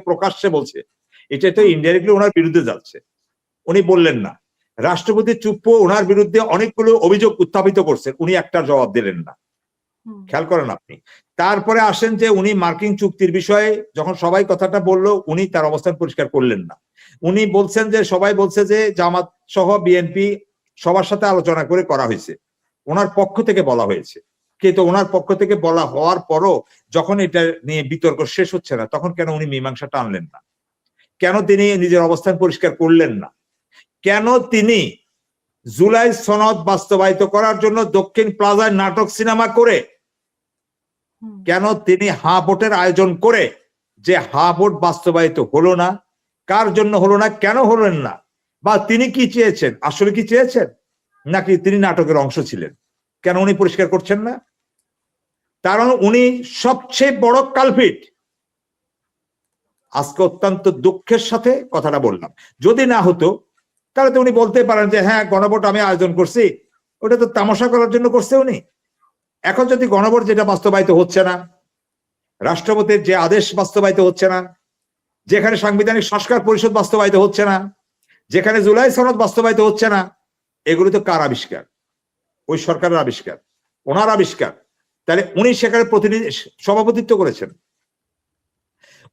প্রকাশ্যে বলছে, এটা তো ইনডাইরেক্টলি ওনার বিরুদ্ধে যাচ্ছে। উনি বললেন না। রাষ্ট্রপতি চুপ্প ওনার বিরুদ্ধে অনেকগুলো অভিযোগ উত্থাপিত করছেন, উনি একটার জবাব দিলেন না। খেয়াল করেন আপনি। তারপরে আসেন যে উনি মার্কিন চুক্তির বিষয়ে যখন সবাই কথাটা বলল, উনি তার অবস্থান পরিষ্কার করলেন না। উনি বলছেন যে সবাই বলছে যে জামাত সহ বিএনপি সবার সাথে আলোচনা করে করা হয়েছে, ওনার পক্ষ থেকে বলা হয়েছে। কিন্তু ওনার পক্ষ থেকে বলা হওয়ার পরও যখন এটা নিয়ে বিতর্ক শেষ হচ্ছে না, তখন কেন উনি মীমাংসা টানলেন না? কেন তিনি নিজের অবস্থান পরিষ্কার করলেন না? কেন তিনি জুলাই সনদ বাস্তবায়িত করার জন্য দক্ষিণ প্লাজায় নাটক সিনেমা করে, কেন তিনি হা ভোটের আয়োজন করে যে হা ভোট বাস্তবায়িত হলো না? কার জন্য হলো না, কেন হলেন না? বা তিনি কি চেয়েছেন, আসলে কি চেয়েছেন, নাকি তিনি নাটকের অংশ ছিলেন? কেন উনি পরিষ্কার করছেন না? কারণ উনি সবচেয়ে বড় কালপিট। আজকে অত্যন্ত দুঃখের সাথে কথাটা বললাম। যদি না হতো তাহলে তো উনি বলতে পারেন যে হ্যাঁ গণভোট আমি আয়োজন করছি, ওটা তো তামাশা করার জন্য করছে উনি। এখন যদি গণভোট যেটা বাস্তবায়িত হচ্ছে না, রাষ্ট্রপতির যে আদেশ বাস্তবায়িত হচ্ছে না, যেখানে সাংবিধানিক সংস্কার পরিষদ বাস্তবায়িত হচ্ছে না, যেখানে জুলাই সনদ বাস্তবায়িত হচ্ছে না, এগুলো তো কার আবিষ্কার? ওই সরকারের আবিষ্কার, ওনার আবিষ্কার। তাহলে উনি সেখানে প্রতিনিধি সভাপতিত্ব করেছেন,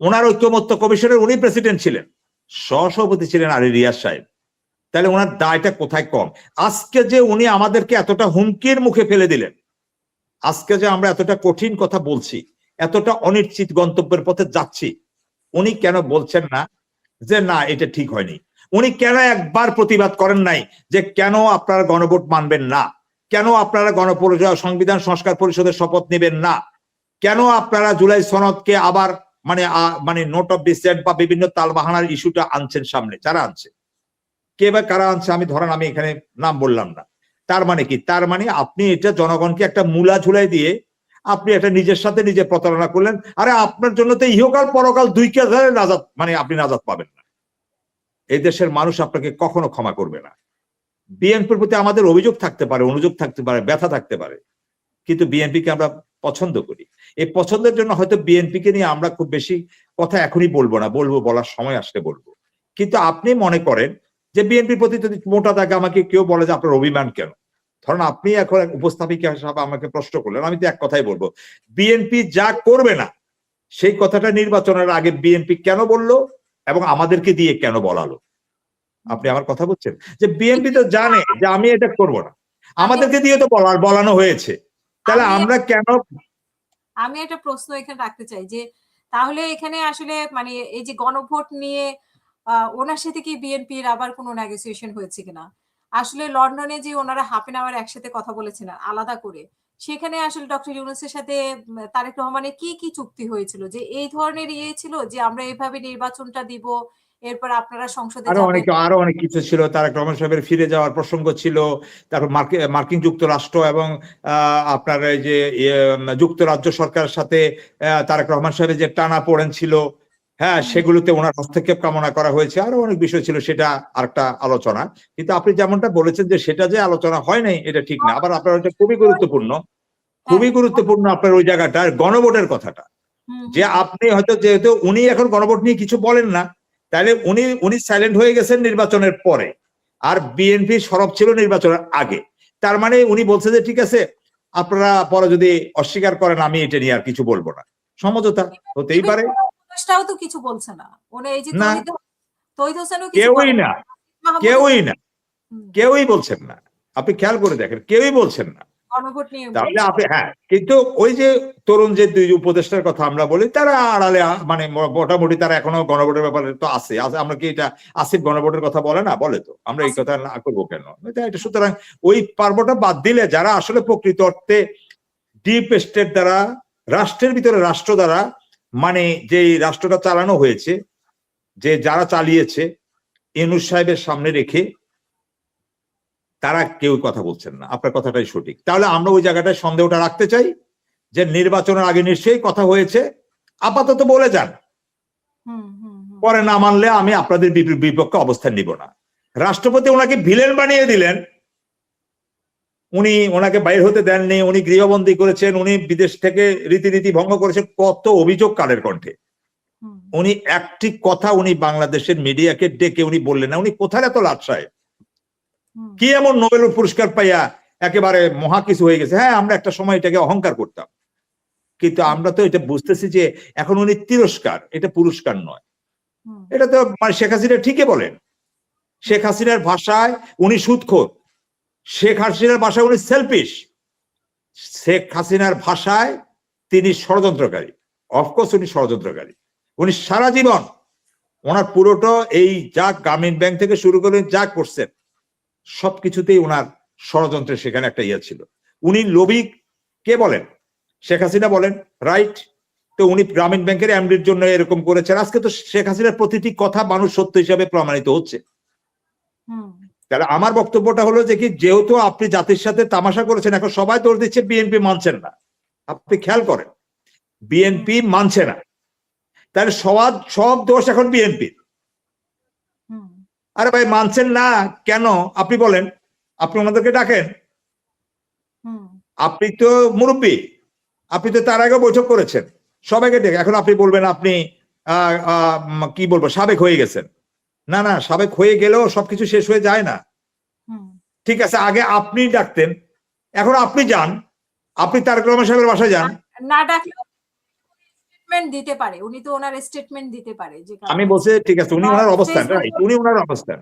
ওনার ঐক্যমত্য কমিশনের উনি প্রেসিডেন্ট ছিলেন, সহসভাপতি ছিলেন আলী রিয়াজ সাহেব। তাহলে ওনার দায়টা কোথায় কম? আজকে যে উনি আমাদেরকে এতটা হুমকির মুখে ফেলে দিলেন, আজকে যে আমরা এতটা কঠিন কথা বলছি, এতটা অনিশ্চিত গন্তব্যের পথে যাচ্ছি, উনি কেন বলছেন না যে না এটা ঠিক হয়নি? উনি কেন একবার প্রতিবাদ করেন নাই যে কেন আপনারা গণভোট মানবেন না, কেন আপনারা সংবিধান সংস্কার পরিষদের শপথ নেবেন না, কেন আপনারা জুলাই সনদকে আবার মানে নোট অফ ডিসেন্ট বা বিভিন্ন তালবাহানার ইস্যুটা আনছেন সামনে? যারা আনছে, কে বা কারা আনছে আমি ধরেন আমি এখানে নাম বললাম না। তার মানে কি? তার মানে আপনি এটা জনগণকে একটা মূলা ঝুলাই দিয়ে আপনি এটা নিজের সাথে নিজে প্রতারণা করলেন। আরে আপনার জন্য তো ইহকাল পরকাল দুই কাজে নাজাত, মানে আপনি নাজাত পাবেন না। এই দেশের মানুষ আপনাকে কখনো ক্ষমা করবে না। বিএনপির প্রতি আমাদের অভিযোগ থাকতে পারে, অনুযোগ থাকতে পারে, ব্যথা থাকতে পারে, কিন্তু বিএনপিকে আমরা পছন্দ করি। এই পছন্দের জন্য হয়তো বিএনপিকে নিয়ে আমরা খুব বেশি কথা এখনই বলবো না, বলবো বলার সময় আসলে বলবো। কিন্তু আপনি মনে করেন যে বিএনপির প্রতি যদি মোটা দাগে আমাকে কেউ বলে যে আপনার অভিমান কেন, ধরুন আপনি এখন উপস্থাপিকা হিসাবে আমাকে প্রশ্ন করলেন, আমি তো এক কথাই বলবো, বিএনপি যা করবে না সেই কথাটা নির্বাচনের আগে বিএনপি কেন বললো এবং আমাদেরকে দিয়ে কেন বলালো? আপনি আমার কথা বলছেন যে বিএনপি তো জানে যে আমি এটা করব না, আমাদেরকে দিয়ে তো বলানো হয়েছে, তাহলে আমরা কেন? আমি একটা প্রশ্ন এখানে রাখতে চাই যে তাহলে এখানে আসলে মানে এই যে গণভোট নিয়ে ওনার সাথে কি বিএনপির আবার কোনো নেগোসিয়েশন হয়েছে কিনা? আসলে লন্ডনে যে ওনারা হাফ এন আওয়ার একসাথে কথা বলেছেন আলাদা করে, সেখানে আসলে ডক্টর ইউনূসের সাথে তারেক রহমানের কি কি চুক্তি হয়েছিল? যে এই ধরনের ছিল যে আমরা এইভাবে নির্বাচনটা দিব, এরপর আপনারা সংসদে যাবেন? আরো অনেক কিছু ছিল। তারেক রহমান সাহেবের ফিরে যাওয়ার প্রসঙ্গ ছিল, তারপর মার্কিন যুক্তরাষ্ট্র এবং আপনার এই যে যুক্তরাজ্য সরকারের সাথে তারেক রহমান সাহেবের যে টানা পড়েন ছিল, হ্যাঁ সেগুলোতে ওনার হস্তক্ষেপ কামনা করা হয়েছে। আরো অনেক বিষয় ছিল, সেটা আরেকটা আলোচনা। কিন্তু আপনি যেমনটা বলেছেন যে সেটা যে আলোচনা হয় নাই এটা ঠিক না। আবার আপনার ওইটা খুবই গুরুত্বপূর্ণ, খুবই গুরুত্বপূর্ণ আপনার ওই জায়গাটা গণভোটের কথাটা, যে আপনি হয়তো যেহেতু উনি এখন গণভোট নিয়ে কিছু বলেন না, তাহলে উনি সাইলেন্ট হয়ে গেছেন নির্বাচনের পরে, আর বিএনপি সরব ছিল নির্বাচনের আগে। তার মানে উনি বলছে যে ঠিক আছে আপনারা পরে যদি অস্বীকার করেন আমি এটা নিয়ে আর কিছু বলবো না। সমঝোতা হতেই পারে। উপদেষ্টাও তো কিছু বলছে না, উনি এই যে তৌহিদ হোসেনও কিছু কেউই না, কেউই না, কেউই বলছেন না। আপনি খেয়াল করে দেখেন, কেউই বলছেন না। তাহলে আপনি হ্যাঁ, কিন্তু ওই যে তরুণ যে দুই উপদেষ্টার কথা আমরা বলি, তারা আড়ালে মানে মোটামুটি তারা এখনো গণভোটের ব্যাপারে তো আছে। আমরা কি এটা আসিফ গণভোটের কথা বলে না? বলে তো, আমরা এই কথা না করবো কেন? এটা সুতরাং ওই পর্বটা বাদ দিলে যারা আসলে প্রকৃত অর্থে ডিপ স্টেট দ্বারা রাষ্ট্রের ভিতরে রাষ্ট্র দ্বারা মানে যে রাষ্ট্রটা চালানো হয়েছে, যে যারা চালিয়েছে ইউনূস সাহেবের সামনে রেখে তারা কেউ কথা বলছেন না। আপনার কথাটাই সঠিক। তাহলে আমরা ওই জায়গাটায় সন্দেহটা রাখতে চাই যে নির্বাচনের আগে নিশ্চয়ই কথা হয়েছে, আপাতত বলে যান, পরে না মানলে আমি আপনাদের বিপক্ষে অবস্থান নিব না। রাষ্ট্রপতি ওনাকে ভিলেন বানিয়ে দিলেন, উনি ওনাকে বাইরে হতে দেননি, উনি গৃহবন্দী করেছেন, উনি বিদেশ থেকে রীতিনীতি ভঙ্গ করেছেন, কত অভিযোগ কালের কণ্ঠে। উনি একটি কথা উনি বাংলাদেশের মিডিয়াকে ডেকে উনি বললেন না। উনি কোথায় এত লাট সাহেব, কি এমন নোবেল পুরস্কার পাইয়া একেবারে মহা কিছু হয়ে গেছে? হ্যাঁ, আমরা একটা সময় এটাকে অহংকার করতাম, কিন্তু আমরা তো এটা বুঝতেছি যে এখন উনি তিরস্কার, এটা পুরস্কার নয়। এটা তো মানে শেখ হাসিনা ঠিকই বলেন, শেখ হাসিনার ভাষায় উনি সুদখোর, শেখ হাসিনার ভাষায় উনি সেলফিশ, শেখ হাসিনার ভাষায় তিনি ষড়যন্ত্রকারী। অফকোর্স উনি ষড়যন্ত্রকারী। উনি সারা জীবন ওনার পুরোটা এই যা গ্রামীণ ব্যাংক থেকে শুরু করে যা করছেন সবকিছুতেই ওনার ষড়যন্ত্রের সেখানে একটা ইয়ে ছিল। উনি লোভী কে বলেন? শেখ হাসিনা বলেন, রাইট? তো উনি গ্রামীণ ব্যাংকের এমডির জন্য এরকম করেছেন। আজকে তো শেখ হাসিনার প্রতিটি কথা মানুষ সত্য হিসাবে প্রমাণিত হচ্ছে। তাহলে আমার বক্তব্যটা হলো যে কি, যেহেতু আপনি জাতির সাথে তামাশা করেছেন, এখন সবাই দোষ দিচ্ছে বিএনপি মানছেন না। আপনি খেয়াল করেন, বিএনপি মানছে না, তাহলে সব দোষ এখন বিএনপির। আরে ভাই, মানছেন না কেন আপনি বলেন, আপনি ওনাদেরকে ডাকেন। আপনি তো মুরব্বী, আপনি তো তার আগে বৈঠক করেছেন, সবাইকে ডেকে। এখন আপনি বলবেন আপনি কি বলবো, সাবেক হয়ে গেছেন। না না, সাবেক হয়ে গেলেও সবকিছু শেষ হয়ে যায় না। ঠিক আছে, আগে আপনি ডাকতেন, এখন আপনি যান, আপনি তারেক রহমান সাহেবের বাসায় যান। না ডাকলে স্টেটমেন্ট দিতে পারে, উনি তো ওনার স্টেটমেন্ট দিতে পারে। যে আমি বলছি ঠিক আছে, উনি ওনার অবস্থান, রাইট, উনি ওনার অবস্থান